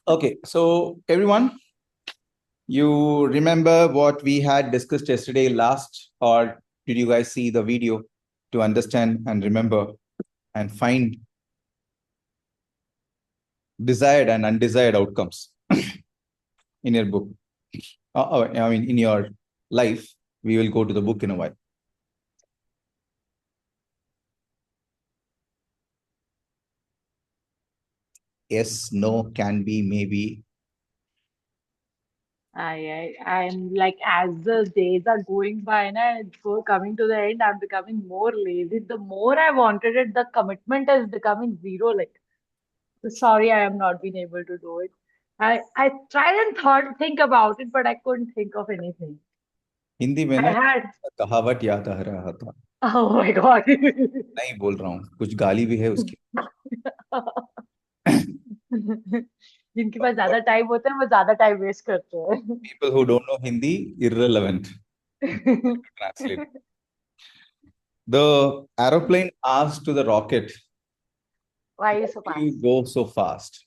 Okay, so everyone, you remember what we had discussed yesterday last, or did you guys see the video to understand and remember and find desired and undesired outcomes in your book? In your life. We will go to the book in a while. Yes, no, can be, maybe. I'm like, as the days are going by and it's coming to the end, I'm becoming more lazy. The more I wanted it, the commitment is becoming zero. Like, sorry, I am not being able to do it. I tried and think about it, but I couldn't think of anything. Hindi में I ना had, कहावत याद आ रहा था. oh my God. नहीं बोल रहा हूँ, कुछ गाली भी है उसकी. जिनके पास ज्यादा टाइम होता है वो ज्यादा टाइम वेस्ट करते हैं. People who don't know Hindi, irrelevant. Translate. The aeroplane asked to the rocket, Why are you "Why so do you fast? go so fast?"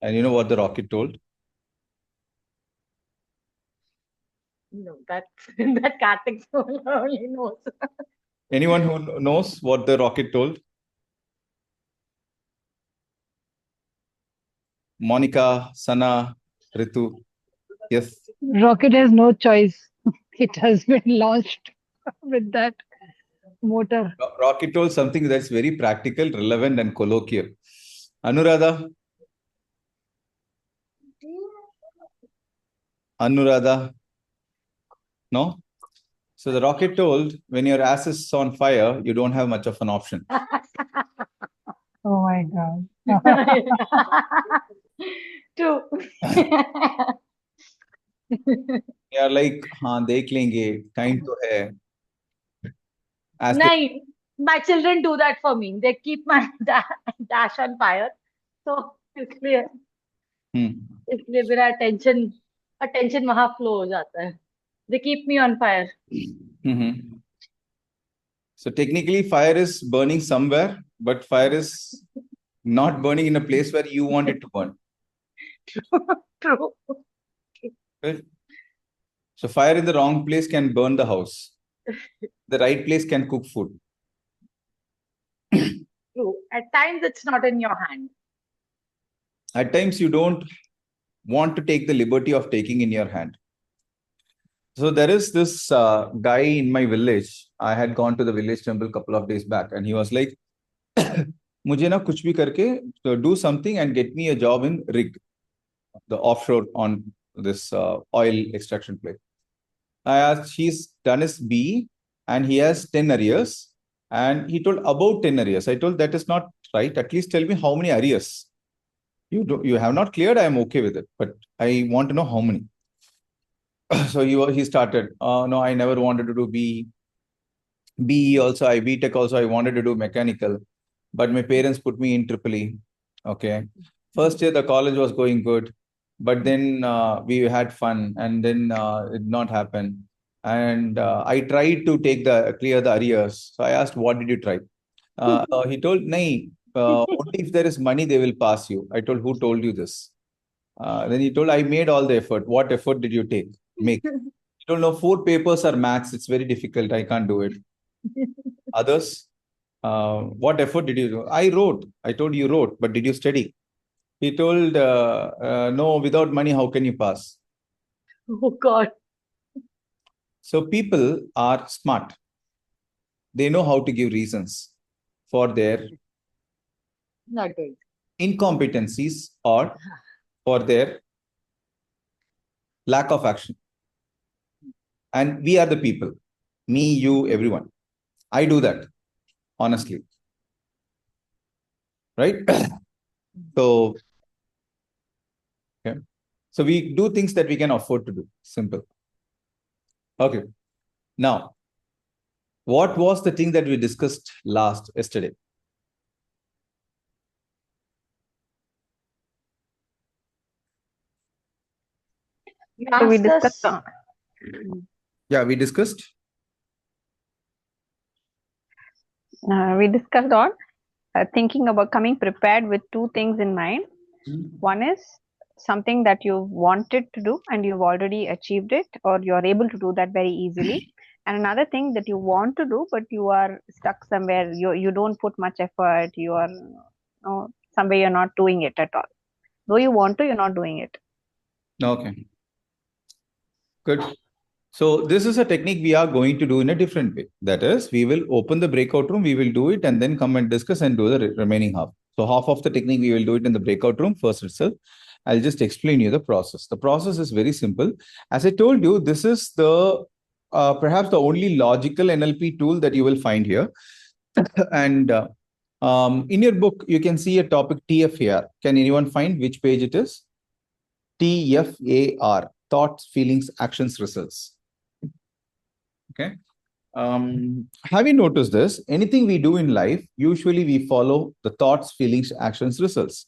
And you know what the rocket told? No, that that Karthik only knows. Anyone who knows what the rocket told? Monica, Sana, Ritu. Yes. Rocket has no choice. It has been launched with that motor. Rocket told something that's very practical, relevant, and colloquial. Anuradha? Anuradha? No? So the rocket told, when your ass is on fire, you don't have much of an option. Oh my God. True. They are like, हाँ देख लेंगे, time तो है. As they, No, my children do that for me. They keep my dash on fire. So इसलिए इसलिए मेरा attention वहां flow हो जाता है. They keep me on fire. So technically, fire is burning somewhere, but fire is not burning in a place where you want it to burn. True. Right? So fire in the wrong place can burn the house. The right place can cook food. True. At times it's not in your hand. At times you don't want to take the liberty of taking in your hand. So there is this guy in my village. I had gone to the village temple a couple of days back, and he was like, "मुझे ना कुछ भी करके do something and get me a job in rig, the offshore on this oil extraction place." I asked, he's done his B and he has 10 arrears. And he told about 10 arrears. I told that is not right. At least tell me how many arrears. You have not cleared, I am okay with it. But I want to know how many. So he started, no, I never wanted to do BE also, BTech also, I wanted to do mechanical. But my parents put me in Triple E. Okay. First year, the college was going good. But then we had fun and then it did not happen. And I tried to clear the arrears. So I asked, what did you try? He told, "Nahi, only if there is money, they will pass you." I told, who told you this? Then he told, I made all the effort. What effort did you make? He told, no, 4 papers are maths. It's very difficult. I can't do it. Others, what effort did you do? I wrote. I told you wrote, but did you study? He told, no, without money, how can you pass? Oh God. So people are smart. They know how to give reasons for their Not good. incompetencies or for their lack of action. And we are the people, me, you, everyone. I do that, honestly. Right? So, okay. So we do things that we can afford to do. Simple. Okay. Now, what was the thing that we discussed yesterday? You So we asked discussed us. on, Yeah, we discussed. we discussed on thinking about coming prepared with two things in mind. One is something that you wanted to do and you've already achieved it, or you're able to do that very easily. And another thing that you want to do, but you are stuck somewhere. You don't put much effort. You are somewhere you're not doing it at all. Though you want to, you're not doing it. Okay. Good. So this is a technique we are going to do in a different way. That is, we will open the breakout room, we will do it and then come and discuss and do the remaining half. So half of the technique, we will do it in the breakout room first itself. I'll just explain you the process. The process is very simple. As I told you, this is the perhaps the only logical NLP tool that you will find here. And in your book, you can see a topic TFAR. Can anyone find which page it is? TFAR, thoughts, feelings, actions, results. Okay. Have you noticed this? Anything we do in life, usually we follow the thoughts, feelings, actions, results.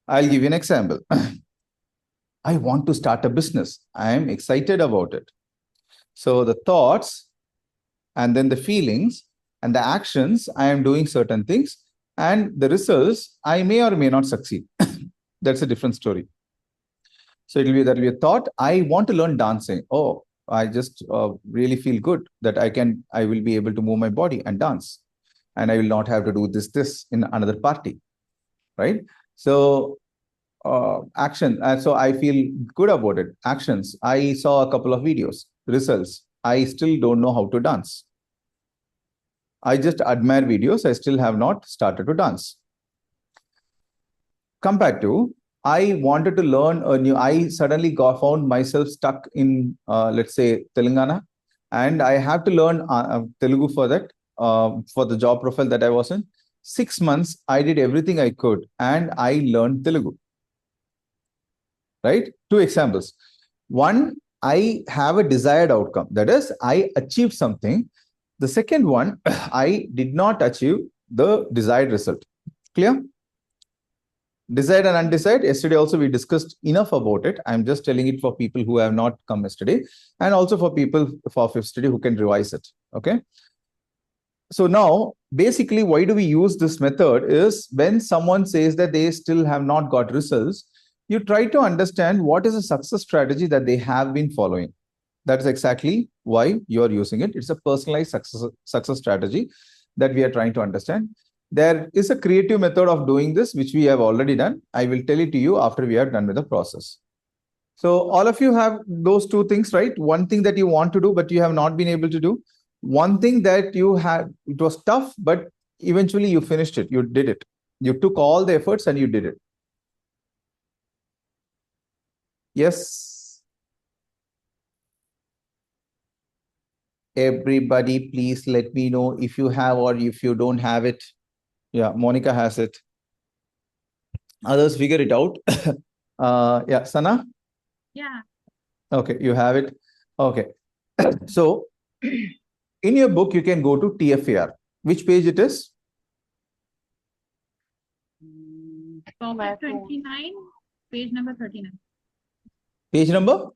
I'll give you an example. I want to start a business. I am excited about it. So the thoughts and then the feelings and the actions, I am doing certain things, and the results, I may or may not succeed. That's a different story. So that'll be a thought. I want to learn dancing. Oh, I just really feel good that I will be able to move my body and dance, and I will not have to do this in another party, right? So action. So I feel good about it. Actions. I saw a couple of videos. Results. I still don't know how to dance. I just admire videos. I still have not started to dance. Compared to, I wanted to learn I suddenly found myself stuck in, let's say, Telangana, and I have to learn Telugu for that, for the job profile that I was in. 6 months, I did everything I could, and I learned Telugu. Right? Two examples. One, I have a desired outcome. That is, I achieved something. The second one, I did not achieve the desired result. Clear? Desired and undesired. Yesterday also we discussed enough about it. I'm just telling it for people who have not come yesterday, and also for people for fifth study who can revise it. Okay. So now, basically, why do we use this method is when someone says that they still have not got results, you try to understand what is a success strategy that they have been following. That is exactly why you're using it. It's a personalized success strategy that we are trying to understand. There is a creative method of doing this, which we have already done. I will tell it to you after we are done with the process. So all of you have those two things, right? One thing that you want to do, but you have not been able to do. One thing that you had, it was tough, but eventually you finished it. You did it. You took all the efforts and you did it. Yes. Everybody, please let me know if you have or if you don't have it. Yeah, Monica has it. Others figure it out. Yeah, Sana? Yeah. Okay, you have it. Okay. So in your book, you can go to TFAR. Which page it is? Topic 29, page number 39. Page number?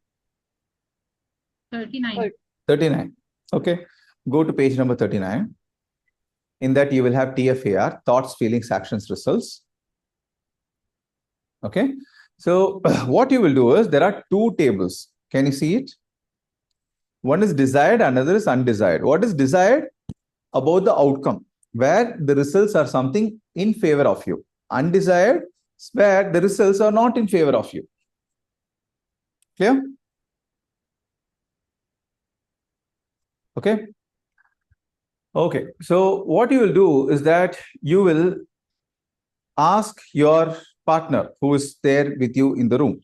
39. 39. Okay. Go to page number 39. In that, you will have TFAR, thoughts, feelings, actions, results. Okay. So what you will do is there are two tables. Can you see it? One is desired, another is undesired. What is desired? About the outcome, where the results are something in favor of you. Undesired, where the results are not in favor of you. Clear? Okay. Okay. So what you will do is that you will ask your partner who is there with you in the room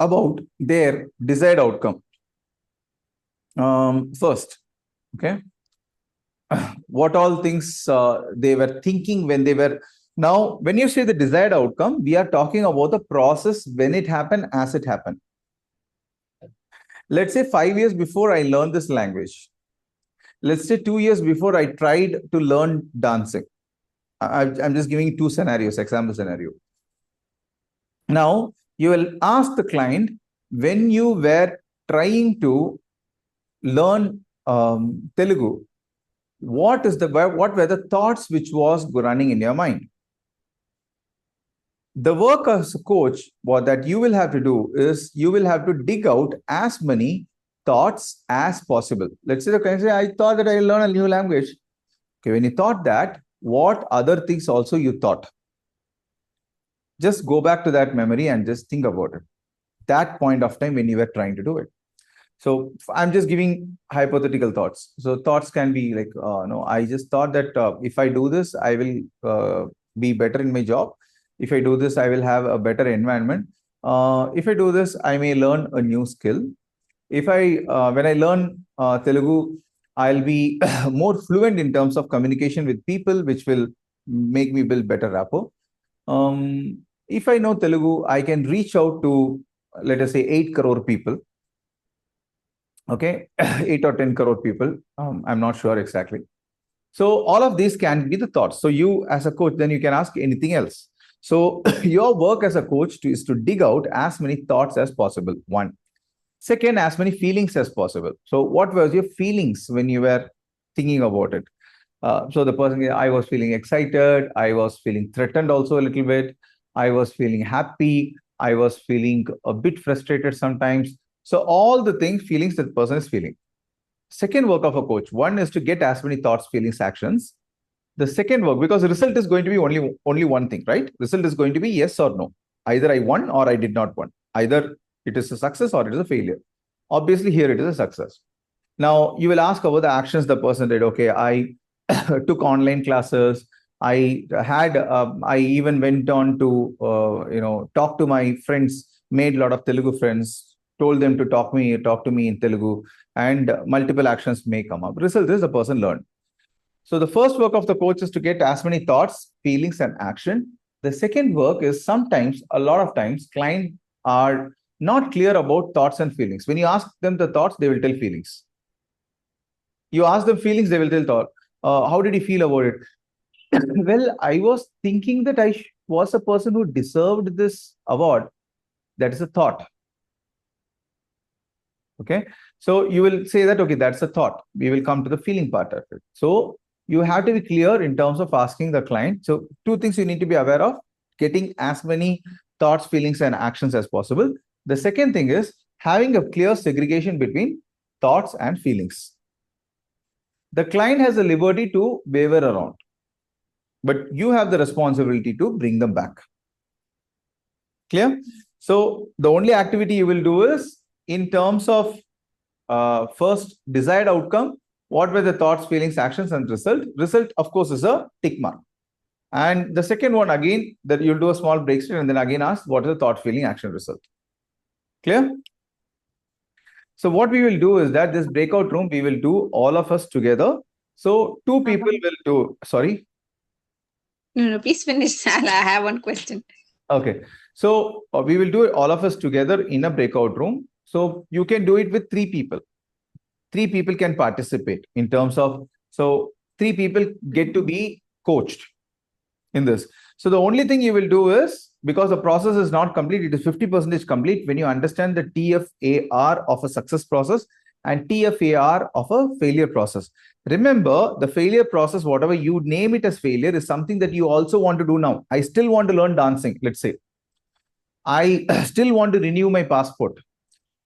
about their desired outcome. First, okay. What all things they were thinking when they were. Now, when you say the desired outcome, we are talking about the process when it happened, as it happened. Let's say 5 years before I learned this language. Let's say 2 years before I tried to learn dancing. I'm just giving two scenarios, example scenario. Now, you will ask the client, when you were trying to learn Telugu, what were the thoughts which was running in your mind? The work as a coach, what that you will have to do is you will have to dig out as many thoughts as possible. Let's say, okay, I thought that I learn a new language. Okay, when you thought that, what other things also you thought? Just go back to that memory and just think about it. That point of time when you were trying to do it. So I'm just giving hypothetical thoughts. So thoughts can be like, no, I just thought that if I do this, I will be better in my job. If I do this, I will have a better environment. If I do this, I may learn a new skill. If when I learn Telugu, I'll be more fluent in terms of communication with people, which will make me build better rapport. If I know Telugu, I can reach out to, let us say, 8 crore people. Okay, 8 or 10 crore people. I'm not sure exactly. So all of these can be the thoughts. So you as a coach, then you can ask anything else. So your work as a coach is to dig out as many thoughts as possible. One. Second, as many feelings as possible. So what was your feelings when you were thinking about it? So the person, I was feeling excited. I was feeling threatened also a little bit. I was feeling happy. I was feeling a bit frustrated sometimes. So all the feelings that the person is feeling. Second work of a coach, one is to get as many thoughts, feelings, actions. The second work, because the result is going to be only one thing, right? Result is going to be yes or no. Either I won or I did not won. Either it is a success or it is a failure. Obviously, here it is a success. Now, you will ask about the actions the person did. Okay, I took online classes. I even went on to, talk to my friends, made a lot of Telugu friends, told them to talk to me in Telugu, and multiple actions may come up. Result is the person learned. So the first work of the coach is to get as many thoughts, feelings, and action. The second work is a lot of times, clients are not clear about thoughts and feelings. When you ask them the thoughts, they will tell feelings. You ask them feelings, they will tell thought. How did you feel about it? Well, I was thinking that I was a person who deserved this award. That is a thought. Okay. So you will say that, okay, that's a thought. We will come to the feeling part of it. So you have to be clear in terms of asking the client. So two things you need to be aware of: getting as many thoughts, feelings, and actions as possible. The second thing is having a clear segregation between thoughts and feelings. The client has the liberty to waver around, but you have the responsibility to bring them back. Clear? So the only activity you will do is in terms of first desired outcome, what were the thoughts, feelings, actions, and result? Result, of course, is a tick mark. And the second one, again, that you'll do a small break state and then again ask what is the thought, feeling, action, result. Clear? So what we will do is that this breakout room, we will do all of us together. So two people will do, sorry. No, please finish. I have one question. Okay. So we will do it all of us together in a breakout room. So you can do it with 3 people. 3 people can participate in terms of, so 3 people get to be coached in this. So the only thing you will do is, because the process is not complete, it is 50% complete when you understand the TFAR of a success process and TFAR of a failure process. Remember, the failure process, whatever you name it as failure, is something that you also want to do now. I still want to learn dancing, let's say. I still want to renew my passport.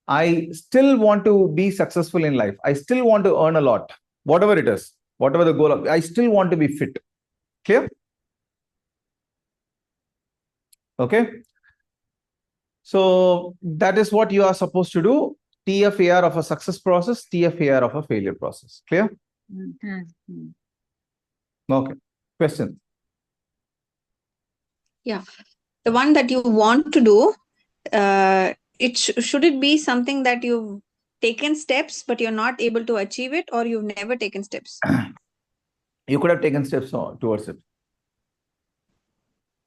I still want to be successful in life. I still want to earn a lot, whatever it is, whatever the goal of, I still want to be fit. Clear? Okay. So that is what you are supposed to do. TFAR of a success process, TFAR of a failure process. Clear? Mm-hmm. Okay. Question? Yeah. The one that you want to do, should it be something that you've taken steps but you're not able to achieve it, or you've never taken steps? You could have taken steps towards it.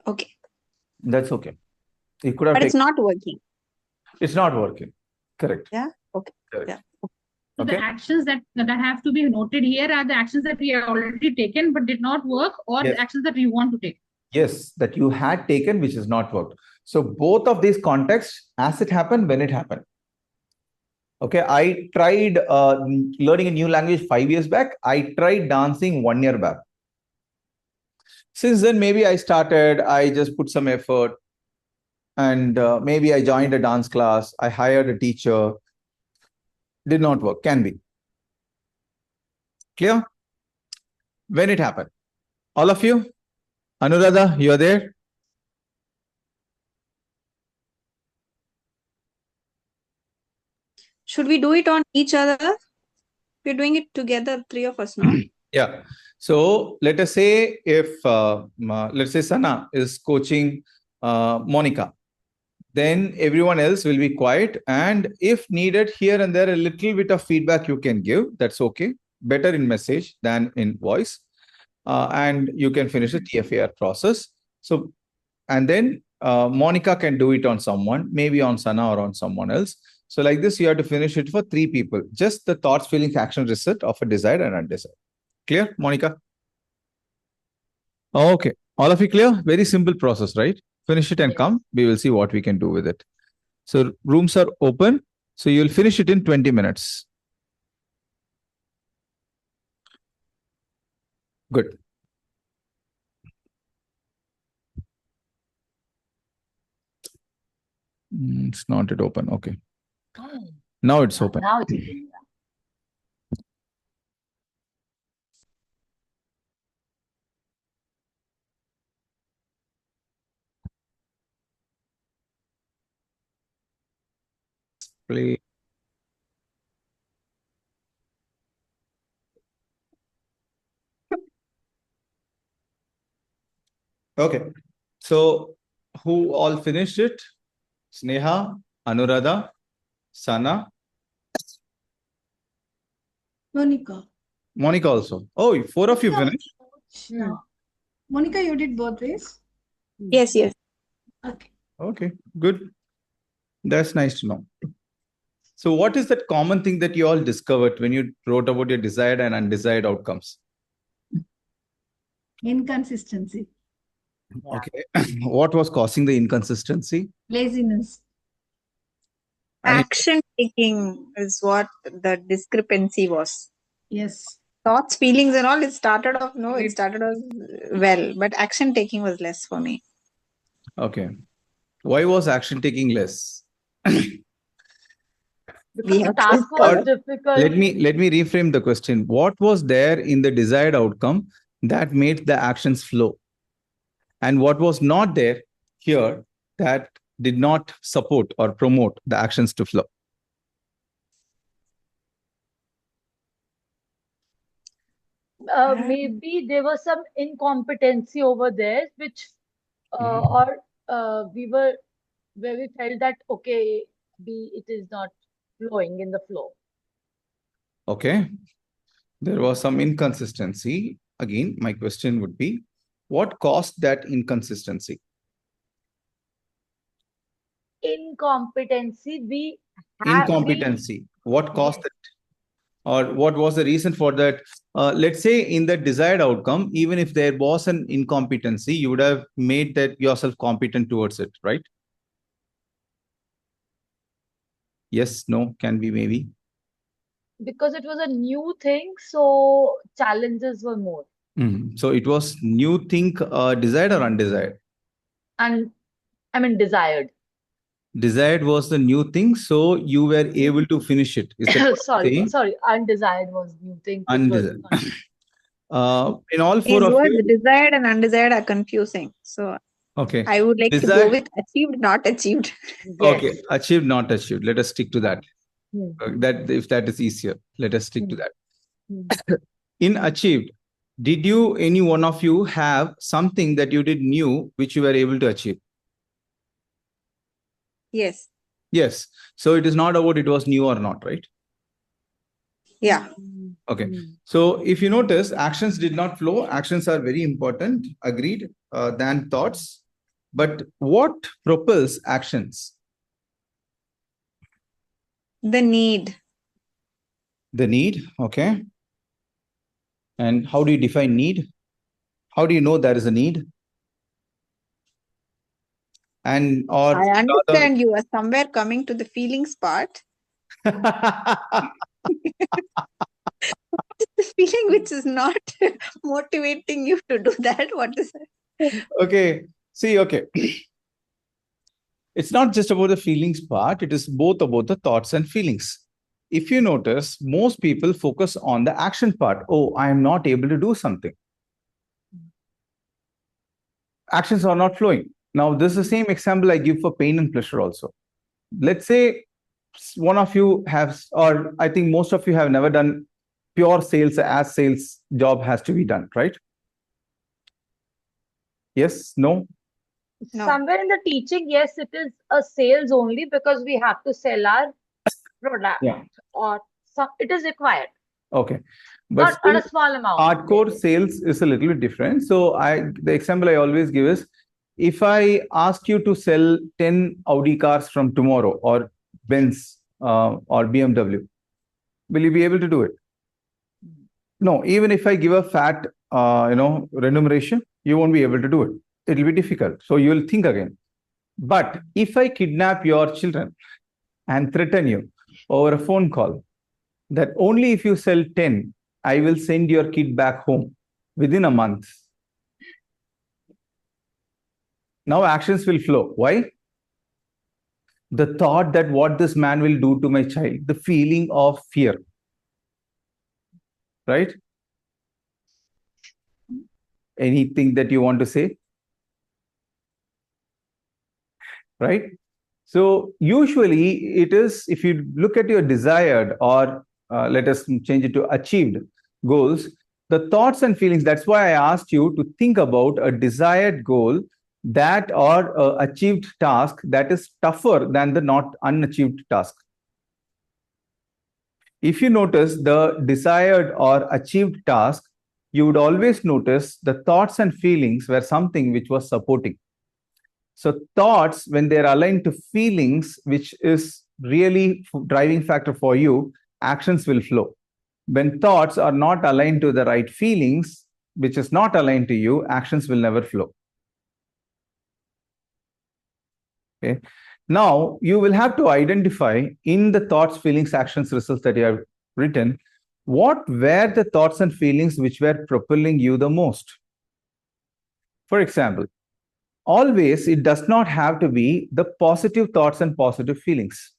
Okay. That's okay. You could have But it's not working. It's not working. Correct. Yeah. Okay. Correct. Yeah. So Okay. the actions that have to be noted here are the actions that we have already taken but did not work, or Yes. the actions that we want to take. Yes, that you had taken which is not worked. So both of these contexts, as it happened, when it happened. Okay, I tried learning a new language 5 years back. I tried dancing 1 year back. Since then, maybe I just put some effort, and maybe I joined a dance class. I hired a teacher. Did not work. Can be. Clear? When it happened? All of you? Anuradha, you're there? Should we do it on each other? We're doing it together, 3 of us, no? Yeah. So let us say if, let's say Sana is coaching Monica, then everyone else will be quiet. And if needed here and there, a little bit of feedback you can give. That's okay. Better in message than in voice. And you can finish the TFAR process. So, and then Monica can do it on someone, maybe on Sana or on someone else. So like this, you have to finish it for 3 people. Just the thoughts, feelings, action, result of a desired and undesired. Clear, Monica? Okay. All of you clear? Very simple process, right? Finish it and come. We will see what we can do with it. So rooms are open. So you'll finish it in 20 minutes. Good. It's not yet open. Okay. Now it's open. Now it's open. Play. Okay. So who all finished it? Sneha, Anuradha, Sana, Monica. Monica also. Oh, 4 of you finished. Yeah. Monica, you did both ways? Yes, yes. Okay. Okay, good. That's nice to know. So what is that common thing that you all discovered when you wrote about your desired and undesired outcomes? Inconsistency. Okay. What was causing the inconsistency? Laziness. Action taking is what the discrepancy was. Yes. Thoughts, feelings, and all, it started off well, but action taking was less for me. Okay. Why was action taking less? Because the have task to was Or difficult. let me reframe the question. What was there in the desired outcome that made the actions flow? And what was not there here that did not support or promote the actions to flow? Maybe there was some incompetency over there, which or we were where we felt that okay, it is not flowing in the flow. Okay. There was some inconsistency. Again, my question would be, what caused that inconsistency? Incompetency. Incompetency. What caused Yes. it? Or what was the reason for that? Let's say in the desired outcome, even if there was an incompetency, you would have made that yourself competent towards it, right? Yes, no, can be, maybe. Because it was a new thing, so challenges were more. So it was new thing, desired or undesired? And I mean desired. Desired was the new thing, so you were able to finish it. Is that what you're saying? Sorry, undesired was new thing, which was Undesired. In all 4 These of words, you, desired and undesired, are confusing. So okay. I would like to go with achieved, not achieved. Okay, yes. achieved, not achieved. Let us stick to that. That if that is easier, let us stick to that. In achieved, did you, any one of you, have something that you did new which you were able to achieve? Yes. Yes. So it is not about it was new or not, right? Yeah. Okay. So if you notice, actions did not flow. Actions are very important, agreed, than thoughts. But what propels actions? The need. The need. Okay. And how do you define need? How do you know there is a need? And or I understand you are somewhere coming to the feelings part. The feeling which is not motivating you to do that. What is that? Okay. See, okay. It's not just about the feelings part, it is both about the thoughts and feelings. If you notice, most people focus on the action part. Oh, I am not able to do something. Actions are not flowing. Now, this is the same example I give for pain and pleasure also. Let's say one of you has, or I think most of you have never done pure sales as sales job has to be done, right? Yes, no? No. Somewhere in the teaching, yes, it is a sales only because we have to sell our product, Yeah. or it is required, Okay. not But on a small amount. hardcore sales is a little bit different. So the example I always give is, if I ask you to sell 10 Audi cars from tomorrow, or Benz or BMW, will you be able to do it? No. Even if I give a fat remuneration, you won't be able to do it. It will be difficult. So you will think again. But if I kidnap your children and threaten you over a phone call that only if you sell 10, I will send your kid back home within a month. Now actions will flow. Why? The thought that what this man will do to my child, the feeling of fear, right? Anything that you want to say? Right? So usually it is, if you look at your desired, or let us change it to achieved goals, the thoughts and feelings, that's why I asked you to think about a desired goal that, or achieved task that is tougher than the not unachieved task. If you notice the desired or achieved task, you would always notice the thoughts and feelings were something which was supporting. So thoughts, when they're aligned to feelings, which is really driving factor for you, actions will flow. When thoughts are not aligned to the right feelings, which is not aligned to you, actions will never flow. Okay. Now, you will have to identify in the thoughts, feelings, actions, results that you have written, what were the thoughts and feelings which were propelling you the most. For example, always it does not have to be the positive thoughts and positive feelings.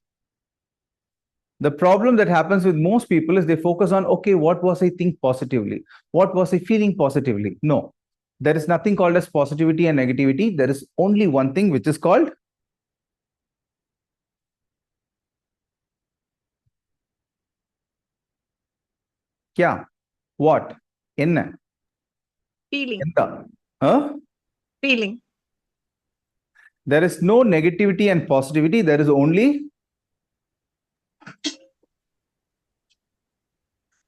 The problem that happens with most people is they focus on, okay, what was I think positively? What was I feeling positively? No, there is nothing called as positivity and negativity. There is only one thing which is called kya? What? Enna? Feeling. Enda? Huh? Feeling. There is no negativity and positivity. There is only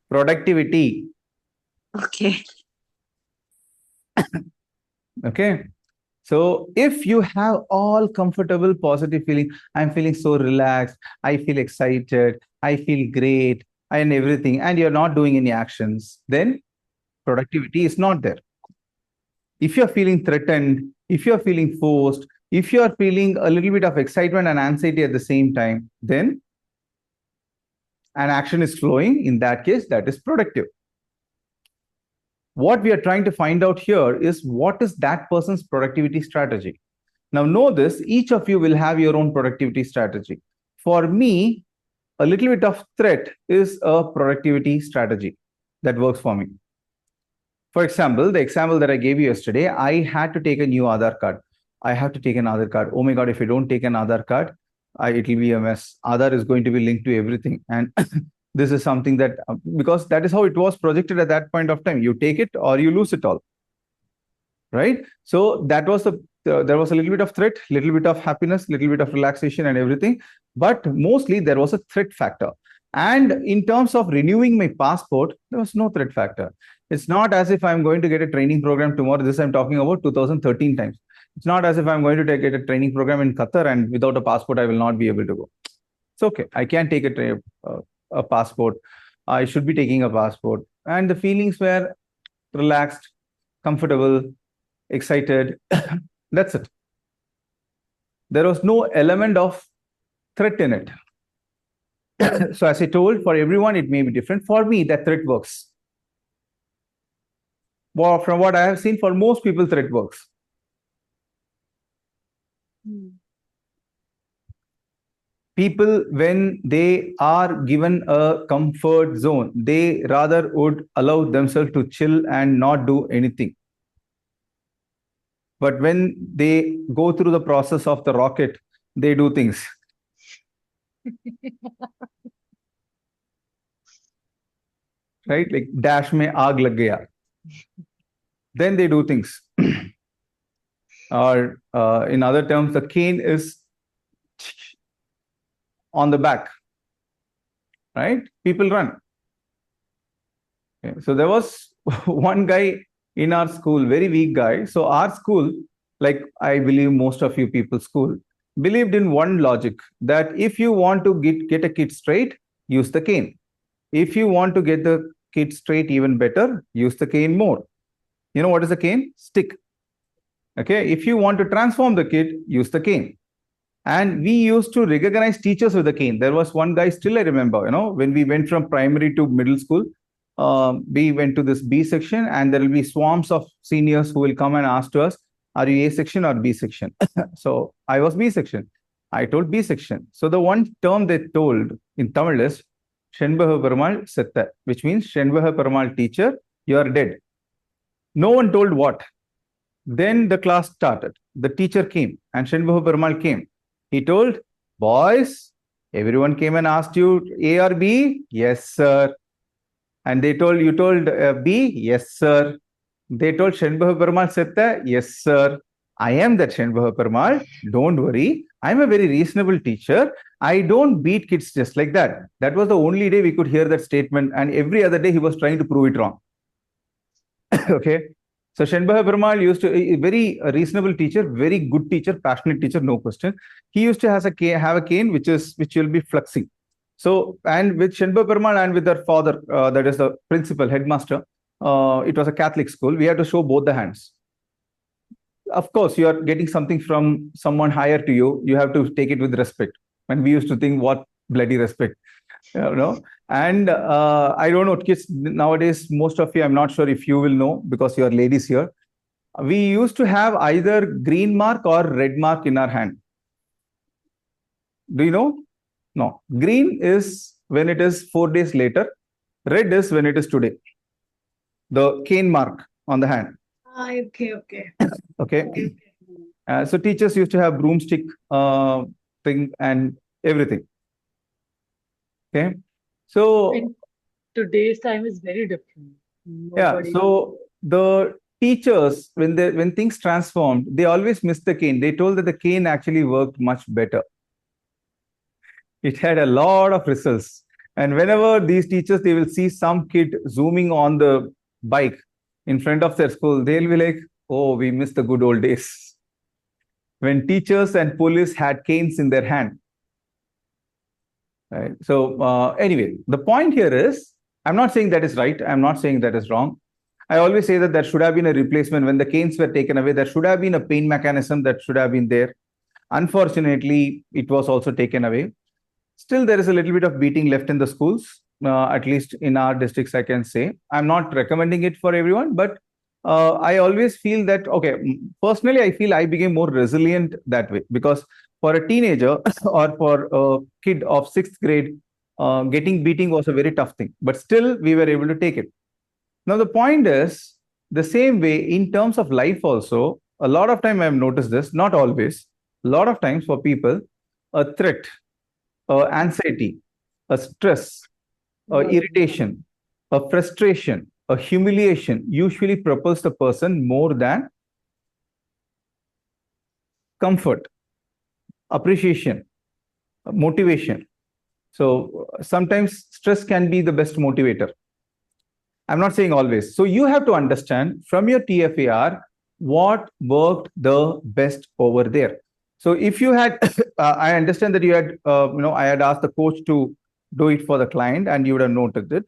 productivity. Okay. Okay. So if you have all comfortable, positive feeling, I'm feeling so relaxed, I feel excited, I feel great, and everything, and you're not doing any actions, then productivity is not there. If you're feeling threatened, if you're feeling forced, if you're feeling a little bit of excitement and anxiety at the same time, then an action is flowing. In that case, that is productive. What we are trying to find out here is what is that person's productivity strategy. Now, know this, each of you will have your own productivity strategy. For me, a little bit of threat is a productivity strategy that works for me. For example, the example that I gave you yesterday, I had to take a new Aadhaar card. I have to take an Aadhaar card. Oh my God, if I don't take an Aadhaar card, it will be a mess. Aadhaar is going to be linked to everything. And this is something that, because that is how it was projected at that point of time. You take it or you lose it all. Right? So that was there was a little bit of threat, little bit of happiness, little bit of relaxation and everything. But mostly there was a threat factor. And in terms of renewing my passport, there was no threat factor. It's not as if I'm going to get a training program tomorrow. This I'm talking about 2013 times. It's not as if I'm going to get a training program in Qatar and without a passport, I will not be able to go. It's okay. I can take a passport. I should be taking a passport. And the feelings were relaxed, comfortable, excited. That's it. There was no element of threat in it. So as I told, for everyone, it may be different. For me, that threat works. Well, from what I have seen, for most people, threat works. People, when they are given a comfort zone, they rather would allow themselves to chill and not do anything. But when they go through the process of the rocket, they do things. Right? Like dash mein aag lag gaya. Then they do things. Or in other terms, the cane is on the back. Right? People run. Okay. So there was one guy in our school, very weak guy. So our school, like I believe most of you people school, believed in one logic, that if you want to get a kid straight, use the cane. If you want to get the kid straight even better, use the cane more. You know what is a cane? Stick. Okay. If you want to transform the kid, use the cane. And we used to recognize teachers with the cane. There was one guy, still I remember, when we went from primary to middle school, we went to this B section, and there will be swarms of seniors who will come and ask to us, are you A section or B section? So I was B section. I told B section. So the one term they told in Tamil is Shenbaha Perumal Setta, which means Shenbaha Perumal teacher, you are dead. No one told what. Then the class started. The teacher came and Shenbaha Perumal came. He told, boys, everyone came and asked you A or B? Yes, sir. And they told, you told B? Yes, sir. They told Shenbaha Perumal Setta? Yes, sir. I am that Shenbaha Perumal. Don't worry. I'm a very reasonable teacher. I don't beat kids just like that. That was the only day we could hear that statement. And every other day he was trying to prove it wrong. Okay. So Shenbaha Perumal used to, a very reasonable teacher, very good teacher, passionate teacher, no question. He used to have a cane which will be fluxing. So, and with Shenbaha Perumal and with their father, that is the principal, headmaster, it was a Catholic school. We had to show both the hands. Of course, you are getting something from someone higher to you. You have to take it with respect. And we used to think, what bloody respect, And I don't know, kids nowadays, most of you, I'm not sure if you will know because you are ladies here. We used to have either green mark or red mark in our hand. Do you know? No. Green is when it is 4 days later. Red is when it is today. The cane mark on the hand. Okay. So teachers used to have broomstick thing and everything. Okay. So And today's time is very different. yeah. So the teachers, when things transformed, they always missed the cane. They told that the cane actually worked much better. It had a lot of results. And whenever these teachers, they will see some kid zooming on the bike in front of their school, they'll be like, oh, we miss the good old days when teachers and police had canes in their hand. Right. So anyway, the point here is, I'm not saying that is right. I'm not saying that is wrong. I always say that there should have been a replacement. When the canes were taken away, there should have been a pain mechanism that should have been there. Unfortunately, it was also taken away. Still, there is a little bit of beating left in the schools, at least in our districts, I can say. I'm not recommending it for everyone, but I always feel that, okay, personally, I feel I became more resilient that way, because for a teenager or for a kid of 6th grade, getting beating was a very tough thing, but still we were able to take it. Now, the point is the same way in terms of life also, a lot of time I've noticed this, not always, a lot of times for people, a threat, anxiety, a stress, irritation, a frustration, a humiliation usually propels the person more than comfort, appreciation, motivation. So sometimes stress can be the best motivator. I'm not saying always. So you have to understand from your TFAR what worked the best over there. So if you had, I understand that you had, I had asked the coach to do it for the client and you would have noted it.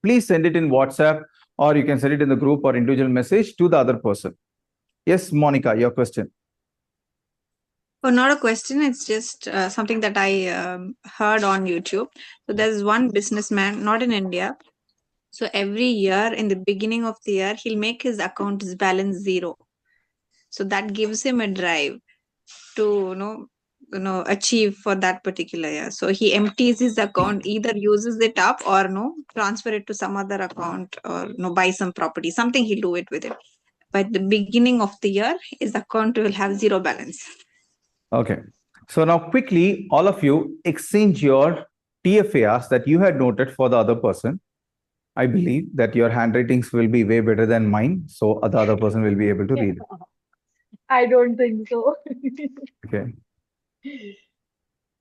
Please send it in WhatsApp, or you can send it in the group or individual message to the other person. Yes, Monica, your question. Oh, not a question. It's just something that I heard on YouTube. So there's one businessman, not in India. So every year, in the beginning of the year, he'll make his account's balance zero. So that gives him a drive to achieve for that particular year. So he empties his account, either uses it up or transfer it to some other account, or buy some property. Something he'll do it with it. But the beginning of the year, his account will have zero balance. Okay. So now quickly, all of you exchange your TFARs that you had noted for the other person. I believe that your handwritings will be way better than mine. So the other person will be able to read it. I don't think so. Okay.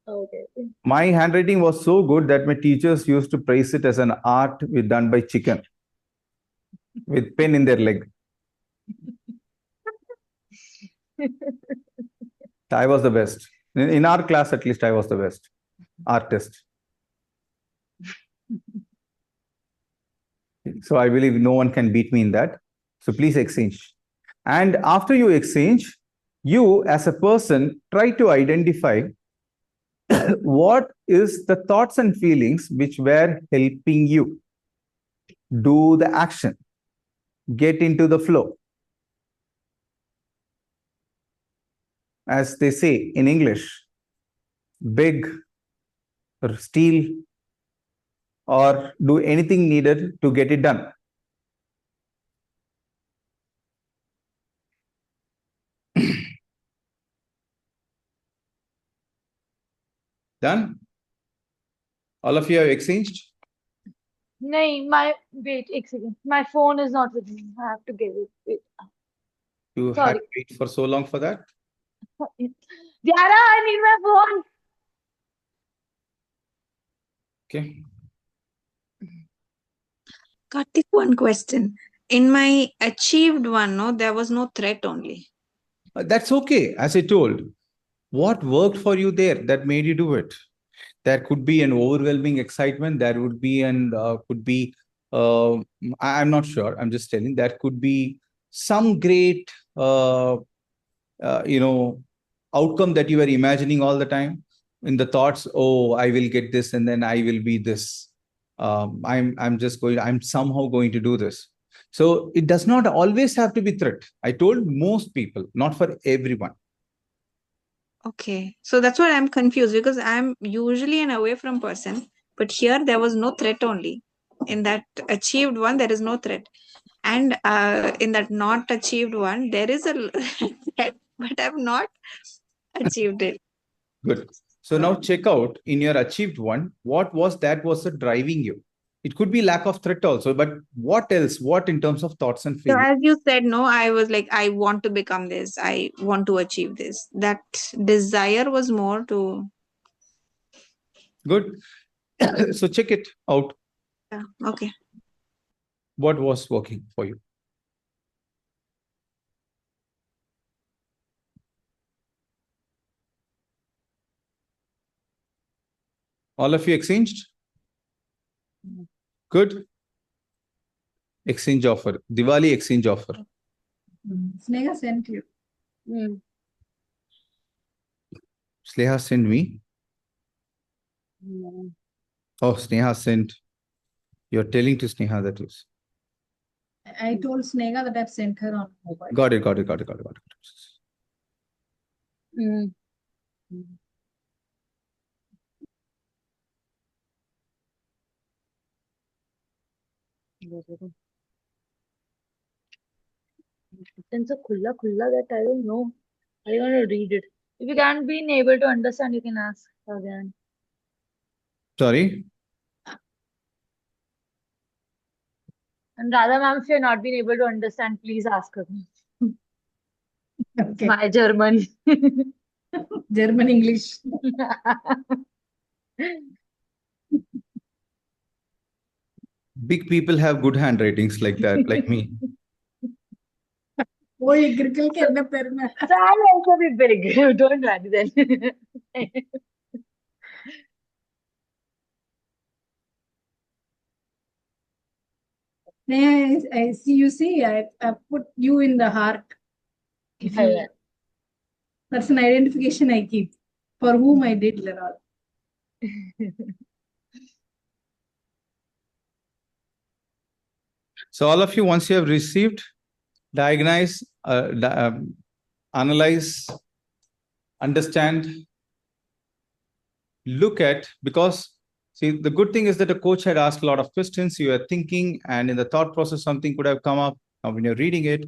Okay. My handwriting was so good that my teachers used to praise it as an art done by chicken with pen in their leg. I was the best. In our class, at least, I was the best artist. So I believe no one can beat me in that. So please exchange. And after you exchange, you as a person try to identify what is the thoughts and feelings which were helping you do the action, get into the flow. As they say in English, beg or steal or do anything needed to get it done. Done? All of you have exchanged? No, wait, एक second. My phone is not with me. I have to get it. Wait. You had Sorry. to wait for so long for that? Diara, I need my phone. Okay. Kartik, one question. In my achieved one, there was no threat only. That's okay. As I told, what worked for you there that made you do it? There could be an overwhelming excitement. There would be I'm not sure. I'm just telling. There could be some great, outcome that you were imagining all the time in the thoughts. Oh, I will get this, and then I will be this. I'm somehow going to do this. So it does not always have to be threat. I told most people, not for everyone. Okay. So that's what I'm confused, because I'm usually an away from person, but here there was no threat only. In that achieved one, there is no threat. And in that not achieved one, there is a threat, but I've not achieved it. Good. So now check out in your achieved one, what was driving you? It could be lack of threat also, but what else? What in terms of thoughts and So feelings? as you said, no, I was like, I want to become this. I want to achieve this. That desire was more to. Good. So check it out. Yeah, okay. What was working for you? All of you exchanged? Good. Exchange offer. Diwali exchange offer. Sneha sent you. Sneha sent me. Oh, Sneha sent. You're telling to Sneha that is. I told Sneha that I've sent her on mobile. Got it. It's so khulla that I don't know. I want to read it. If you can't be able to understand, you can ask again. Sorry. And Radha ma'am, if you're not being able to understand, please ask her. Okay. My German. German English. Big people have good handwritings like that, like me. Oh, Grikkel ke enna perna. So I'll also be big. Don't worry then. I see. You see, I put you in the heart. If you, That's an identification I keep for whom I did Leral. So all of you, once you have received, diagnose, analyze, understand, look at, because see, the good thing is that the coach had asked a lot of questions, you are thinking, and in the thought process, something could have come up. Now, when you're reading it,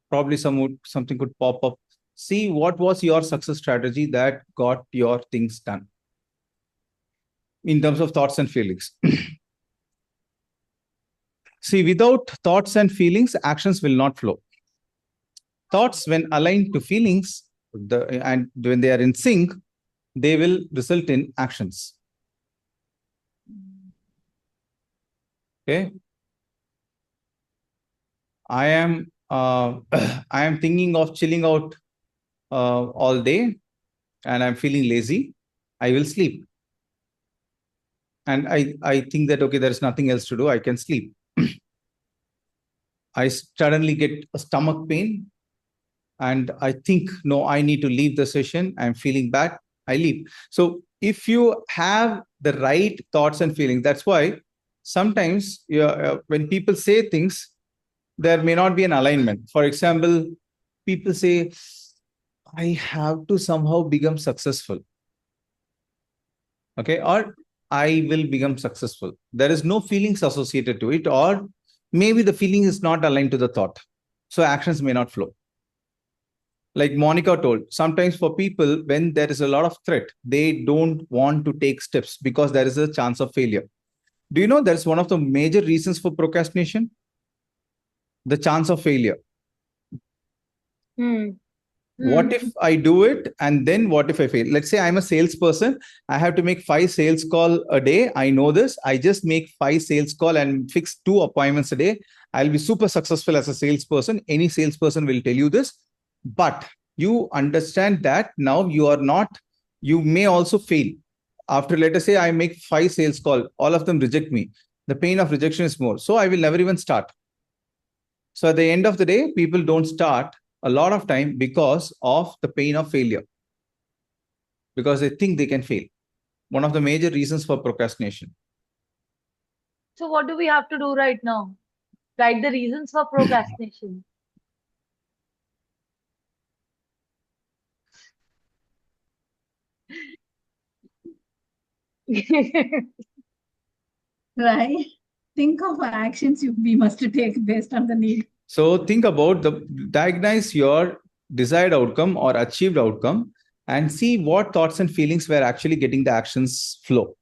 probably something could pop up. See what was your success strategy that got your things done in terms of thoughts and feelings. See, without thoughts and feelings, actions will not flow. Thoughts, when aligned to feelings, and when they are in sync, they will result in actions. Okay. I am I am thinking of chilling out all day, and I'm feeling lazy. I will sleep. And I think that, okay, there is nothing else to do. I can sleep. I suddenly get a stomach pain, and I think, no, I need to leave the session. I'm feeling bad. I leave. So if you have the right thoughts and feelings, that's why sometimes when people say things, there may not be an alignment. For example, people say, I have to somehow become successful. Okay. Or I will become successful. There is no feelings associated to it, or maybe the feeling is not aligned to the thought. So actions may not flow. Like Monica told, sometimes for people, when there is a lot of threat, they don't want to take steps because there is a chance of failure. Do you know that's one of the major reasons for procrastination? The chance of failure. What if I do it and then what if I fail? Let's say I'm a salesperson. I have to make 5 sales calls a day. I know this. I just make 5 sales calls and fix 2 appointments a day. I'll be super successful as a salesperson. Any salesperson will tell you this. But you understand that now you may also fail. After, let us say, I make 5 sales calls, all of them reject me. The pain of rejection is more. So I will never even start. So at the end of the day, people don't start a lot of time because of the pain of failure, because they think they can fail. One of the major reasons for procrastination. So what do we have to do right now? Write the reasons for procrastination. Right? Think of actions we must take based on the need. So think about diagnose your desired outcome or achieved outcome and see what thoughts and feelings were actually getting the actions flow.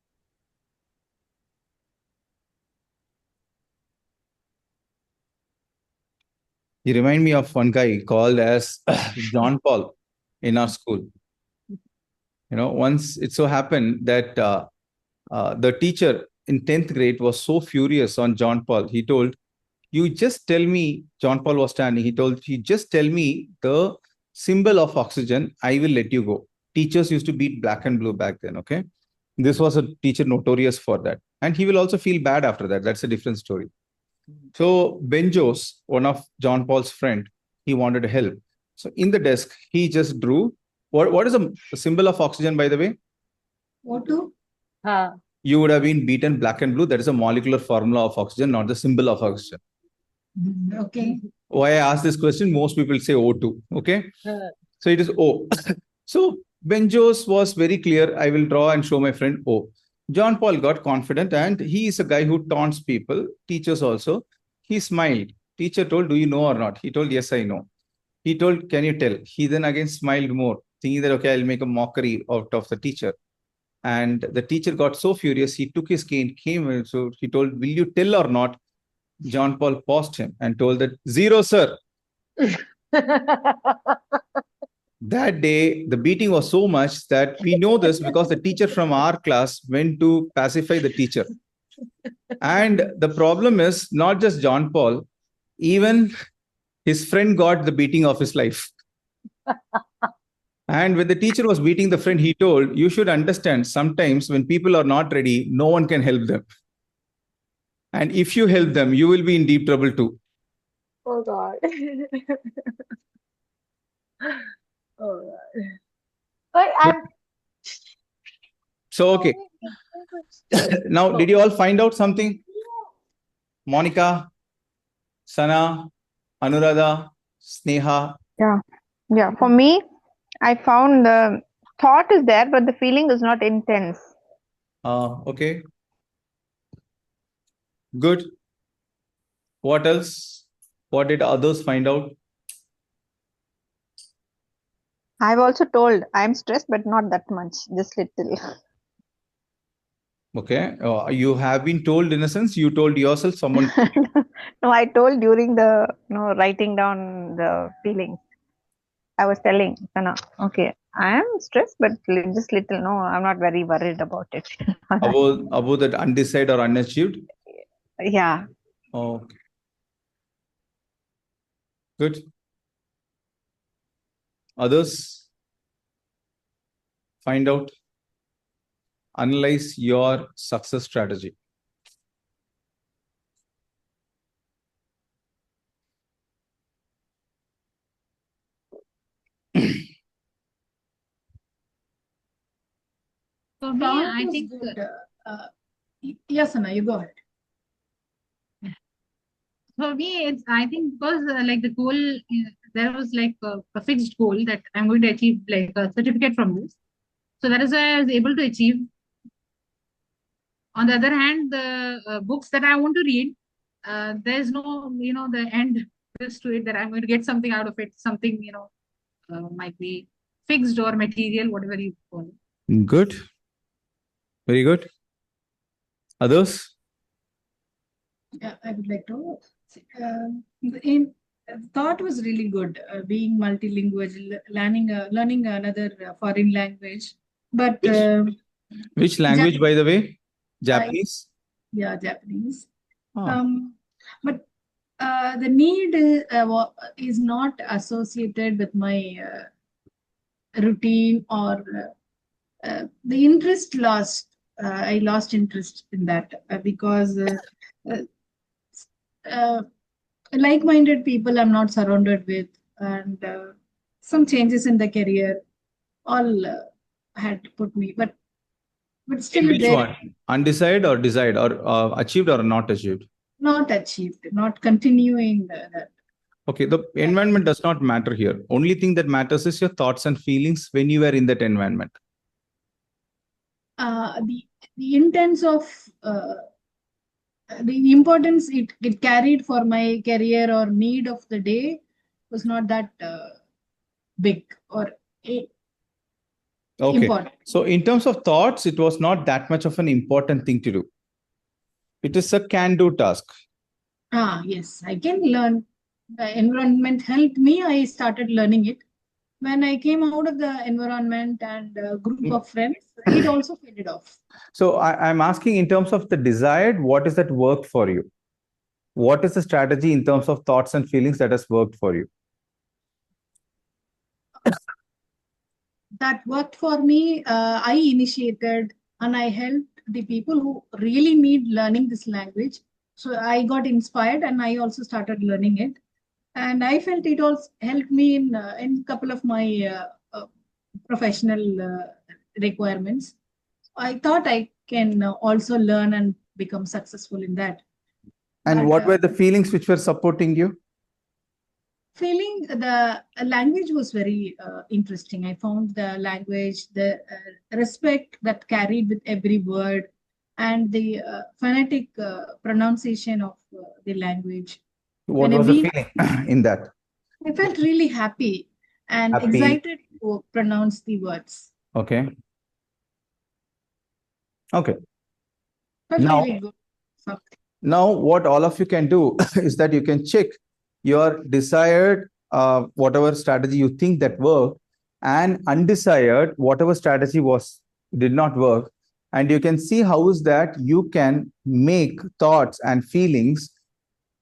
You remind me of one guy called as John Paul in our school. Once it so happened that the teacher in 10th grade was so furious on John Paul. He told, you just tell me, John Paul was standing, he told, you just tell me the symbol of oxygen, I will let you go. Teachers used to beat black and blue back then, okay? This was a teacher notorious for that. And he will also feel bad after that. That's a different story. So Benjos, one of John Paul's friend, he wanted help. So in the desk, he just drew. What is the symbol of oxygen, by the way? O2? You would have been beaten black and blue. That is a molecular formula of oxygen, not the symbol of oxygen. Okay. Why I ask this question? Most people say O2. Okay. So it is O. So Benjos was very clear. I will draw and show my friend O. John Paul got confident, and he is a guy who taunts people, teachers also. He smiled. Teacher told, do you know or not? He told, yes, I know. He told, can you tell? He then again smiled more, thinking that, okay, I'll make a mockery out of the teacher. And the teacher got so furious, he took his cane, came, and so he told, will you tell or not? John Paul paused him and told that, 0, sir. That day, the beating was so much that we know this because the teacher from our class went to pacify the teacher. And the problem is not just John Paul, even his friend got the beating of his life. And when the teacher was beating the friend, he told, you should understand, sometimes when people are not ready, no one can help them. And if you help them, you will be in deep trouble too. Oh God. I'm So, okay. Now, did you all find out something? Monica, Sana, Anuradha, Sneha. Yeah. For me, I found the thought is there, but the feeling is not intense. Okay. Good. What else? What did others find out? I've also told I'm stressed, but not that much, just little. Okay. You have been told, in a sense, you told yourself, someone. No, I told during the writing down the feelings. I was telling Sana, okay, I am stressed, but just little. No, I'm not very worried about it. About that undecided or unachieved? Yeah. Okay. Good. Others? Find out. Analyze your success strategy. For me, I think yes, Anna, you go ahead. For me, it's I think because like the goal, there was like a fixed goal that I'm going to achieve like a certificate from this. So that is why I was able to achieve. On the other hand, the books that I want to read, there's no the end twist to it that I'm going to get something out of it. Something might be fixed or material, whatever you call it. Good. Very good. Others? Yeah, I would like to. In thought was really good. Being multilingual, learning another foreign language, but Which language, by the way? Japanese? Yeah, Japanese. Ah. But the need is not associated with my routine or the interest lost. I lost interest in that because uh, uh, like-minded people I'm not surrounded with, and some changes in the career all had put me, but still Which there. one? Undecided or desired or achieved or not achieved? Not achieved, not continuing that. Okay, the environment does not matter here. Only thing that matters is your thoughts and feelings when you are in that environment. The intents of the importance it carried for my career or need of the day was not that big or Okay. important. So in terms of thoughts, it was not that much of an important thing to do. It is a can-do task. Yes, I can learn. The environment helped me. I started learning it. When I came out of the environment and a group of friends, it also faded off. So I'm asking in terms of the desired, what is that worked for you? What is the strategy in terms of thoughts and feelings that has worked for you? That worked for me. I initiated and I helped the people who really need learning this language. So I got inspired and I also started learning it. And I felt it also helped me in a couple of my professional requirements. I thought I can also learn and become successful in that. And what were the feelings which were supporting you? Feeling the language was very interesting. I found the language, the respect that carried with every word, and the phonetic pronunciation of the language. What was the feeling in that? I felt really happy and excited to pronounce the words. Okay. Okay. Felt Now, really good. now what all of you can do is that you can check your desired whatever strategy you think that worked, and undesired whatever strategy did not work, and you can see how is that you can make thoughts and feelings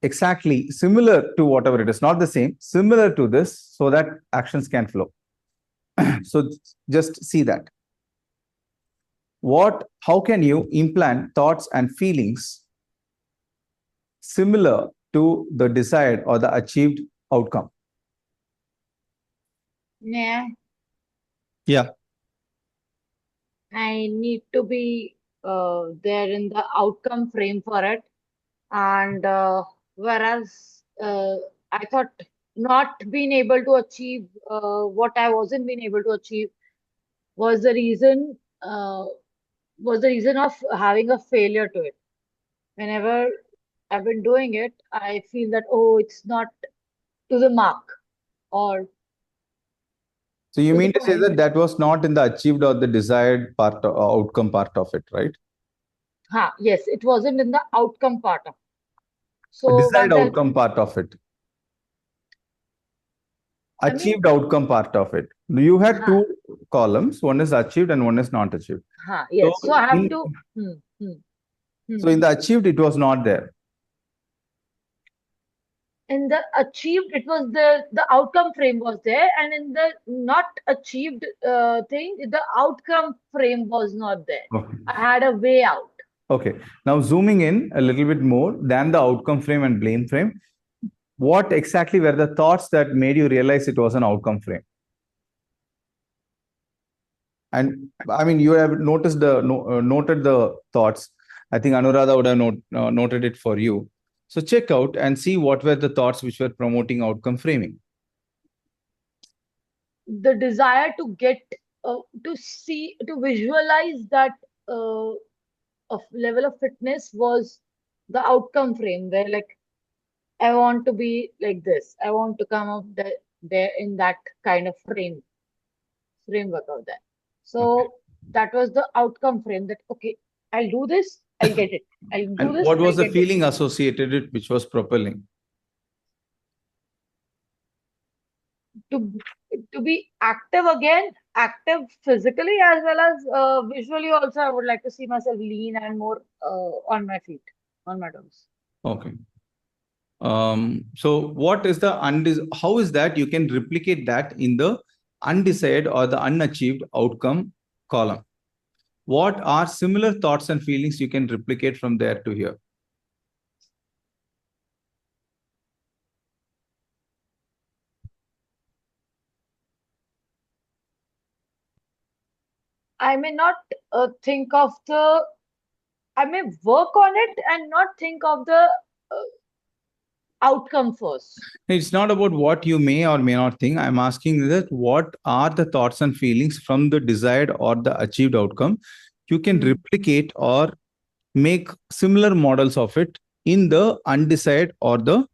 exactly similar to whatever it is, not the same, similar to this, so that actions can flow. So just see that. How can you implant thoughts and feelings similar to the desired or the achieved outcome? Yeah. Yeah. I need to be there in the outcome frame for it. And whereas I thought not being able to achieve what I wasn't being able to achieve was the reason of having a failure to it. Whenever I've been doing it, I feel that, oh, it's not to the mark or So you to the mean to say point. that that was not in the achieved or the desired part, outcome part of it, right? Yes, it wasn't in the outcome part of it. A So desired that does, outcome part of it. I mean, Achieved outcome part of it. You had huh, two columns. One is achieved and one is not achieved. So yes. So I have in, to, hmm, hmm, hmm. so in the achieved, it was not there. In the achieved, it was the outcome frame was there, and in the not achieved thing, the outcome frame was not there. Okay. I had a way out. Okay. Now zooming in a little bit more than the outcome frame and blame frame, what exactly were the thoughts that made you realize it was an outcome frame? And I mean, you have noticed noted the thoughts. I think Anuradha would have noted it for you. So check out and see what were the thoughts which were promoting outcome framing. The desire to get to see to visualize that level of fitness was the outcome frame where, like, I want to be like this. I want to come up there in that kind of framework out there. Okay. So that was the outcome frame that, okay, I'll do this, I'll get it. I'll do And this, what was I'll the get it. feeling associated with which was propelling? To be active again, active physically as well as visually also. I would like to see myself lean and more on my feet, on my toes. Okay. So what is the how is that you can replicate that in the undesired or the unachieved outcome column? What are similar thoughts and feelings you can replicate from there to here? I may not think of the, I may work on it and not think of the uh, outcome first. It's not about what you may or may not think. I'm asking that what are the thoughts and feelings from the desired or the achieved outcome you can replicate or make similar models of it in the undesired or the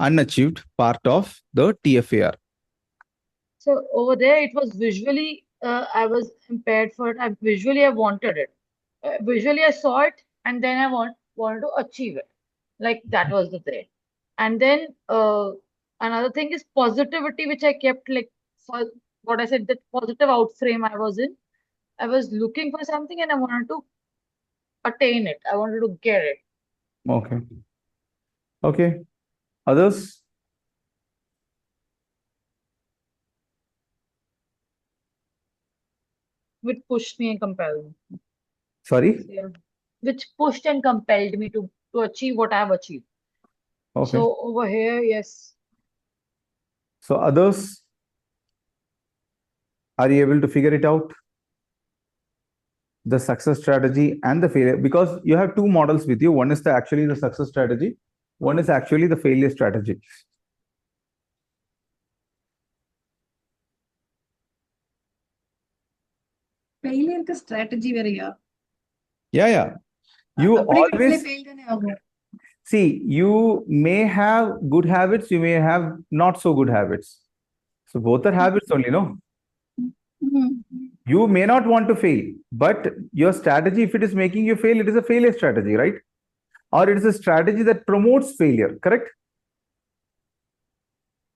unachieved part of the TFAR. So over there, it was visually, I was impaired for it. I wanted it. Visually, I saw it, and then I wanted to achieve it. Like that was the thread. And then another thing is positivity, which I kept, like, for what I said, that positive out frame I was in. I was looking for something and I wanted to attain it. I wanted to get it. Okay. Okay. Others? Which pushed me and compelled me. Sorry? Yeah. Which pushed and compelled me to achieve what I have achieved. Okay. So over here, yes. So others, are you able to figure it out? The success strategy and the failure, because you have two models with you. One is actually the success strategy. One is actually the failure strategy. failure का strategy வேறயா? Yeah. You அப்படி always fail தானே ஆகும். see, you may have good habits, you may have not so good habits. So both are habits only, no? You may not want to fail, but your strategy, if it is making you fail, it is a failure strategy, right? Or it is a strategy that promotes failure, correct?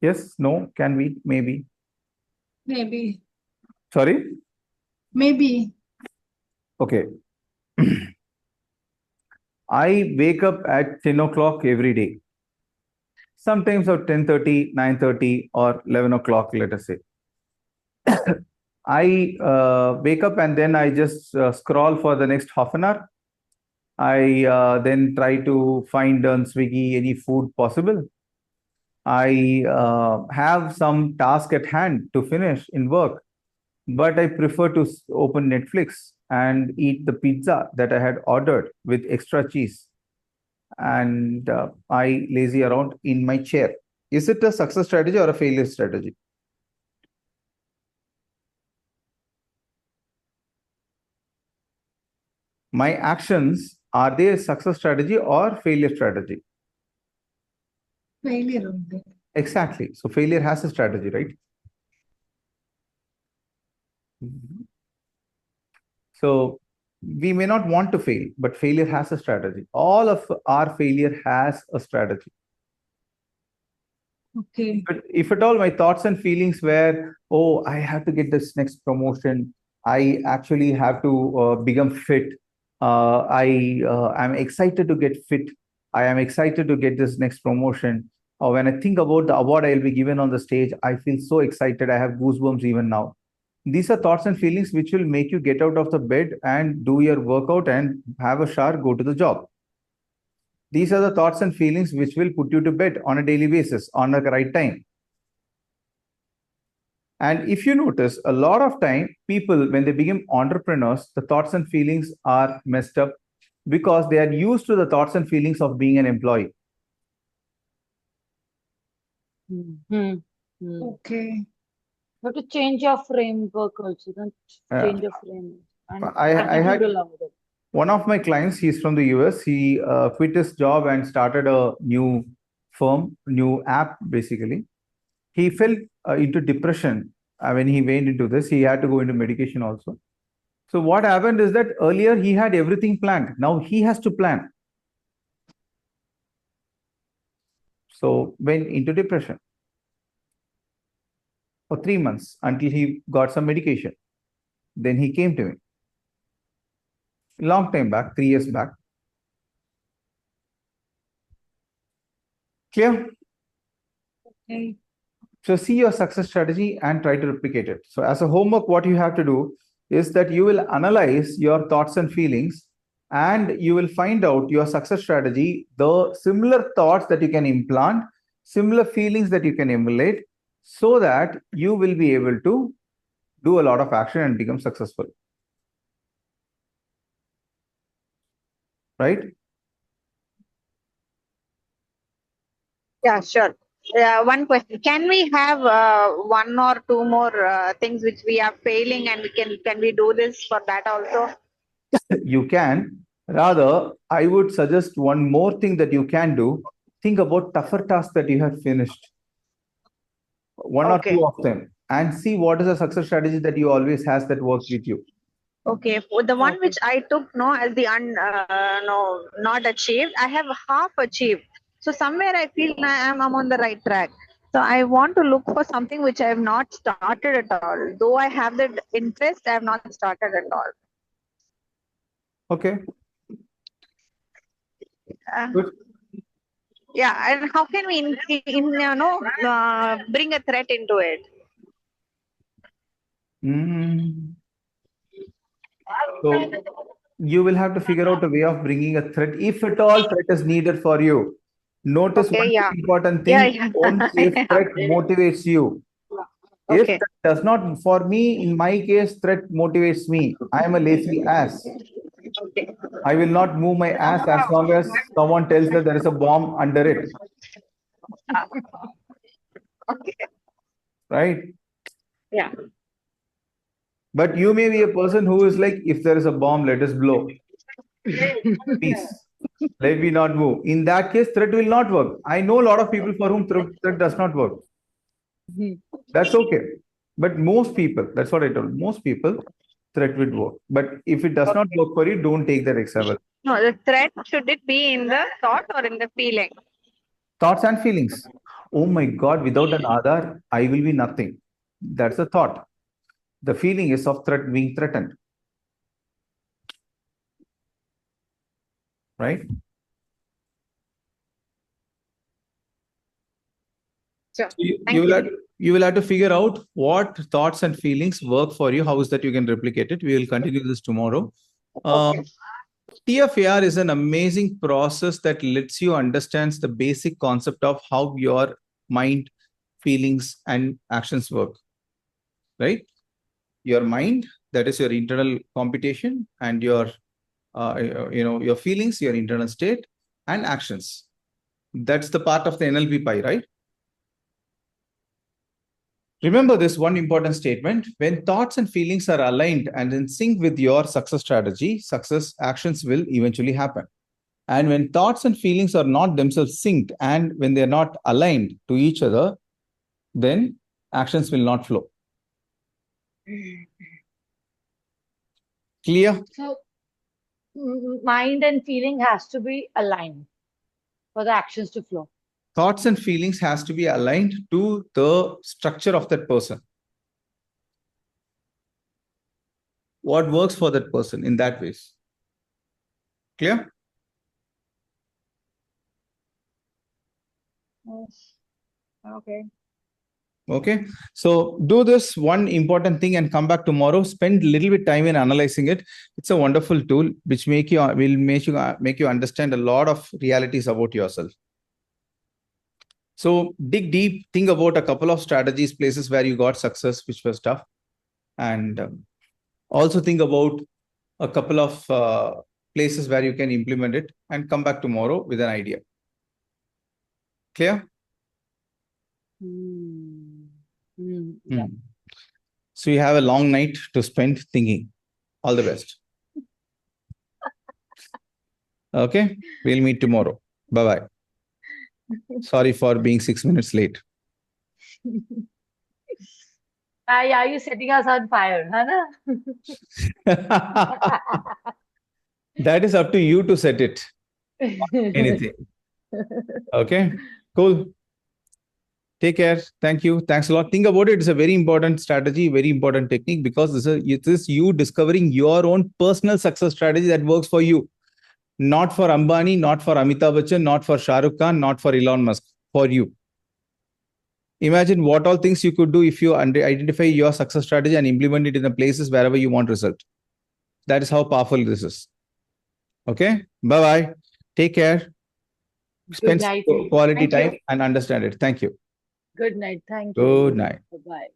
Yes, no, can be, maybe. Maybe. Sorry? Maybe. Okay. I wake up at 10 o'clock every day. Sometimes at 10:30, 9:30, or 11 o'clock, let us say. I wake up and then I just scroll for the next half an hour. I then try to find on Swiggy any food possible. I have some task at hand to finish in work. but I prefer to open Netflix and eat the pizza that I had ordered with extra cheese, and I lazy around in my chair. Is it a success strategy or a failure strategy? My actions, are they a success strategy or failure strategy? Failure only. Exactly. So failure has a strategy, right? So we may not want to fail, but failure has a strategy. All of our failure has a strategy. Okay. But if at all my thoughts and feelings were, oh, I have to get this next promotion, I actually have to become fit. I am excited to get fit. I am excited to get this next promotion. Or when I think about the award I'll be given on the stage, I feel so excited. I have goosebumps even now. These are thoughts and feelings which will make you get out of the bed and do your workout and have a shower, go to the job. These are the thoughts and feelings which will put you to bed on a daily basis on the right time. And if you notice, a lot of time, people, when they become entrepreneurs, the thoughts and feelings are messed up because they are used to the thoughts and feelings of being an employee. Okay. You have to change your framework also. Don't change your frame and I attitude had along with it. one of my clients, he's from the US. He quit his job and started a new firm, new app, basically. He fell into depression when he went into this. He had to go into medication also. So what happened is that earlier he had everything planned. Now he has to plan. So went into depression for 3 months until he got some medication. Then he came to me. Long time back, 3 years back. Clear? Okay. So see your success strategy and try to replicate it. So as a homework, what you have to do is that you will analyze your thoughts and feelings and you will find out your success strategy, the similar thoughts that you can implant, similar feelings that you can emulate, so that you will be able to do a lot of action and become successful. Right? Yeah, sure. One question: can we have one or two more things which we are failing, and can we do this for that also? You can. Rather, I would suggest one more thing that you can do. Think about tougher tasks that you have finished, one or Okay. two of them, and see what is the success strategy that you always has that works with you. Okay, for the one which I took no as the no not achieved, I have half achieved. So somewhere I feel I'm on the right track. So I want to look for something which I have not started at all. Though I have the interest, I have not started at all. Okay. Uh, Good. yeah, and how can we bring a threat into it? So you will have to figure out a way of bringing a threat, if at all threat is needed for you. Notice Okay, one yeah. important Yeah, thing: yeah. only if Yeah. threat motivates you. If Okay. that does not, for me, in my case, threat motivates me. I am a lazy ass. Okay. I will not move my ass as long as someone tells that there is a bomb under it. Okay. Right? Yeah. But you may be a person who is like, if there is a bomb, let us blow. Peace. Let me not move. In that case, threat will not work. I know a lot of people for whom threat does not work. That's okay. But most people, that's what I told. Most people, threat will work. But if it does not work for you, don't take that example. No, the threat should it be in the thought or in the feeling? Thoughts and feelings. Oh my God, without an Aadhar, I will be nothing. That's a thought. The feeling is of threat, being threatened. Right? Sure. You will have to figure out what thoughts and feelings work for you. How is that you can replicate it? We will continue this tomorrow. TFAR is an amazing process that lets you understand the basic concept of how your mind, feelings, and actions work. Right? your mind, that is your internal computation, and your your feelings, your internal state, and actions. That's the part of the NLP pie, right? Remember this one important statement: when thoughts and feelings are aligned and in sync with your success strategy, success actions will eventually happen. And when thoughts and feelings are not themselves synced and when they're not aligned to each other, then actions will not flow. Clear? So mind and feeling has to be aligned for the actions to flow. Thoughts and feelings has to be aligned to the structure of that person. What works for that person in that ways. Clear? Yes. Okay. Okay. So do this one important thing and come back tomorrow. Spend a little bit time in analyzing it. It's a wonderful tool which will make you understand a lot of realities about yourself. So dig deep, think about a couple of strategies, places where you got success, which was tough. And also think about a couple of places where you can implement it and come back tomorrow with an idea. Clear? Yeah. So you have a long night to spend thinking. All the best. Okay, we'll meet tomorrow. Bye-bye. Sorry for being 6 minutes late. Are you setting us on fire, Hannah? That is up to you to set it. Anything. Okay, cool. Take care. Thank you. Thanks a lot. Think about it. It's a very important strategy, very important technique, because it is you discovering your own personal success strategy that works for you. Not for Ambani, not for Amitabh Bachchan, not for Shah Rukh Khan, not for Elon Musk, for you. Imagine what all things you could do if you identify your success strategy and implement it in the places wherever you want result. That is how powerful this is. Okay. Bye-bye. Take care. Spend night. quality Thank you. time and understand it. Thank you. Good night. Thank you. Good night. Bye-bye.